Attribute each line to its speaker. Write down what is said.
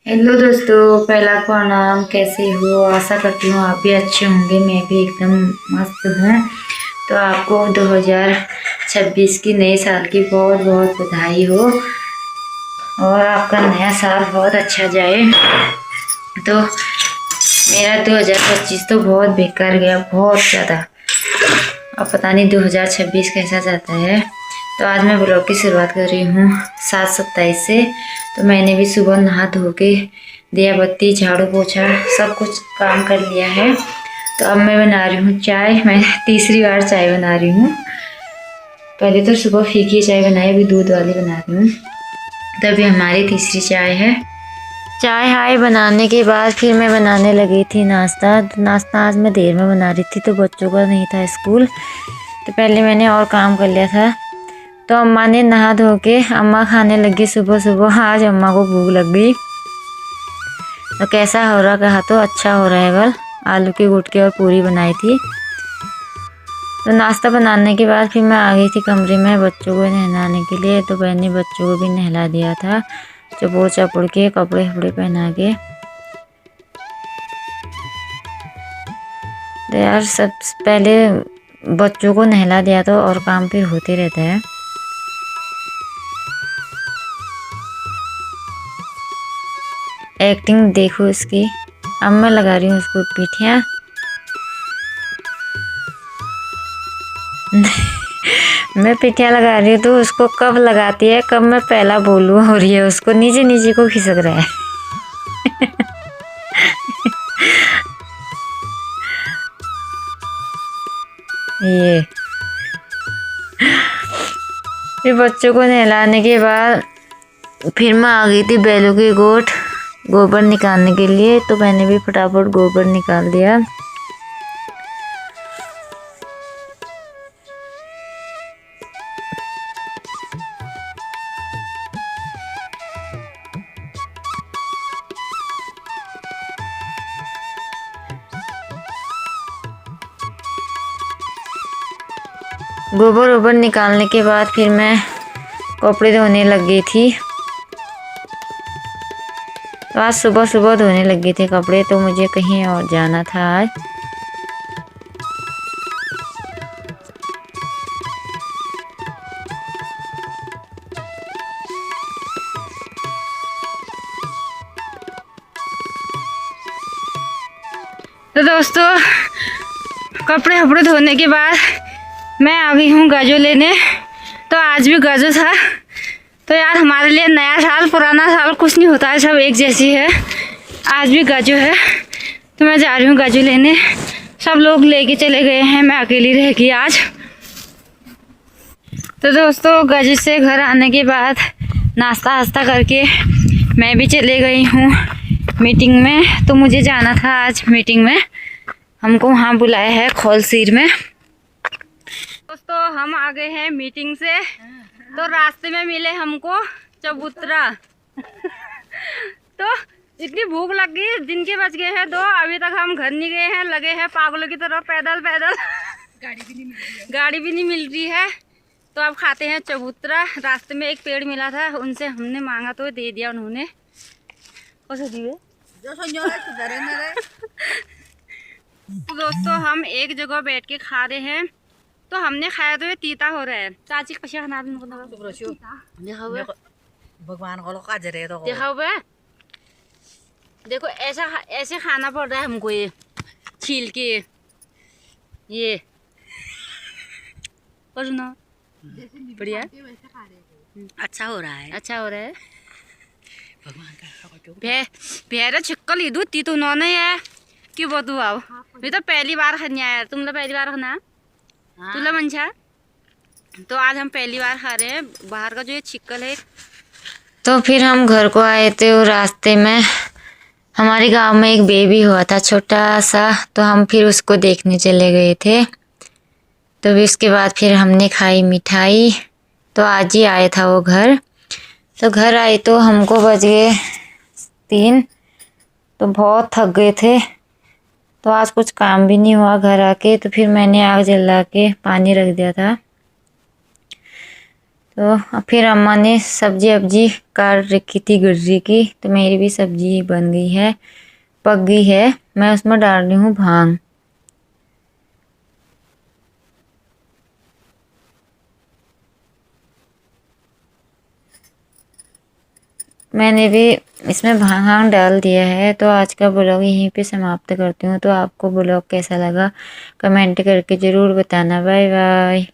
Speaker 1: Hello दोस्तों, पहला प्रणाम। कैसे हो? आशा करती हूँ आप भी अच्छे होंगे। मैं भी एकदम मस्त हूँ। तो आपको 2026 की नए साल की बहुत बहुत बधाई हो और आपका नया साल बहुत अच्छा जाए। तो मेरा 2025 तो बहुत बेकार गया, बहुत ज़्यादा। अब पता नहीं 2026 कैसा जाता है। तो आज मैं ब्लॉग की शुरुआत कर रही हूँ 7/27 से। तो मैंने भी सुबह नहा धो के दिया बत्ती झाड़ू पोछा सब कुछ काम कर लिया है। तो अब मैं बना रही हूँ चाय। मैं तीसरी बार चाय बना रही हूँ। पहले तो सुबह फीकी चाय बनाई, अभी दूध वाली बना रही हूँ। तो अभी हमारी तीसरी चाय है। चाय हाय बनाने के बाद फिर मैं बनाने लगी थी नाश्ता। तो नाश्ता आज मैं देर में बना रही थी, तो बच्चों का नहीं था स्कूल। तो पहले मैंने और काम कर लिया था। तो अम्मा ने नहा धो के अम्मा खाने लगी सुबह सुबह। आज अम्मा को भूख लग गई। तो कैसा हो रहा कहा तो अच्छा हो रहा है। बल आलू की गुटकी और पूरी बनाई थी। तो नाश्ता बनाने के बाद फिर मैं आ गई थी कमरे में बच्चों को नहलाने के लिए। तो मैंने बच्चों को भी नहला दिया था, चपोड़ चपोड़ के कपड़े वपड़े पहना के। तो यार सब पहले बच्चों को नहला दिया तो और काम फिर होते रहता है। एक्टिंग देखो इसकी। अब मैं लगा रही हूँ उसको पीठियाँ। मैं पीठियाँ लगा रही हूँ तो उसको कब लगाती है, कब मैं पहला बोलूँ, और ये उसको नीचे नीचे को खिसक रहा है। ये फिर बच्चों को नहलाने के बाद फिर मैं आ गई थी बैलों की गोबर निकालने के लिए। तो मैंने भी फटाफट गोबर निकाल दिया। गोबर वोबर निकालने के बाद फिर मैं कपड़े धोने लग गई थी। तो आज सुबह सुबह धोने लगे थे कपड़े, तो मुझे कहीं और जाना था आज। तो दोस्तों कपड़े वपड़े धोने के बाद मैं आ गई हूँ गाजर लेने। तो आज भी गाजर था। तो यार हमारे लिए नया साल पुराना साल कुछ नहीं होता है, सब एक जैसी है। आज भी गाजर है तो मैं जा रही हूँ गाजर लेने। सब लोग लेके चले गए हैं, मैं अकेली रह गई आज। तो दोस्तों गाजर से घर आने के बाद नाश्ता वास्ता करके मैं भी चले गई हूँ मीटिंग में। तो मुझे जाना था आज मीटिंग में, हमको वहाँ बुलाया है खोलसीर में। दोस्तों हम आ गए हैं मीटिंग से। तो रास्ते में मिले हमको चबूतरा। तो इतनी भूख लग गई, दिन के बज गए हैं 2, अभी तक हम घर नहीं गए हैं। लगे हैं पागलों की तरह पैदल पैदल। गाड़ी भी नहीं मिल रही है। तो अब खाते हैं चबूतरा। रास्ते में एक पेड़ मिला था, उनसे हमने मांगा तो दे दिया उन्होंने। तो दोस्तों हम एक जगह बैठ के खा रहे हैं। तो हमने खाया तो ये तीता हो रहा है। चाची कशा खाना
Speaker 2: भगवान को लोग जरे तो
Speaker 1: देखा हुआ है। देखो ऐसा ऐसे खाना पड़ रहा है हमको, ये छील के ये और ना बढ़िया
Speaker 2: अच्छा हो रहा है।
Speaker 1: अच्छा हो रहा है।
Speaker 2: भगवान का
Speaker 1: भेरा छिक्कल ही दूध ती तो उन्होंने है क्यों बोतू आओ। मैं तो पहली बार खाने आया, तुम तो पहली बार खाना तुला मंशा। तो आज हम पहली बार खा रहे हैं बाहर का जो ये छिक्कल है। तो फिर हम घर को आए थे और रास्ते में हमारे गांव में एक बेबी हुआ था छोटा सा। तो हम फिर उसको देखने चले गए थे। तो भी उसके बाद फिर हमने खाई मिठाई। तो आज ही आया था वो घर। तो घर आए तो हमको बज गए 3। तो बहुत थक गए थे। तो आज कुछ काम भी नहीं हुआ घर आके। तो फिर मैंने आग जला के पानी रख दिया था। तो फिर अम्मा ने सब्जी अब्जी काट रखी थी गर्री की, तो मेरी भी सब्जी बन गई है, पक गई है। मैं उसमें डाल रही हूँ भांग। मैंने भी इसमें भांग डाल दिया है। तो आज का ब्लॉग यहीं पे समाप्त करती हूँ। तो आपको ब्लॉग कैसा लगा कमेंट करके ज़रूर बताना। Bye bye.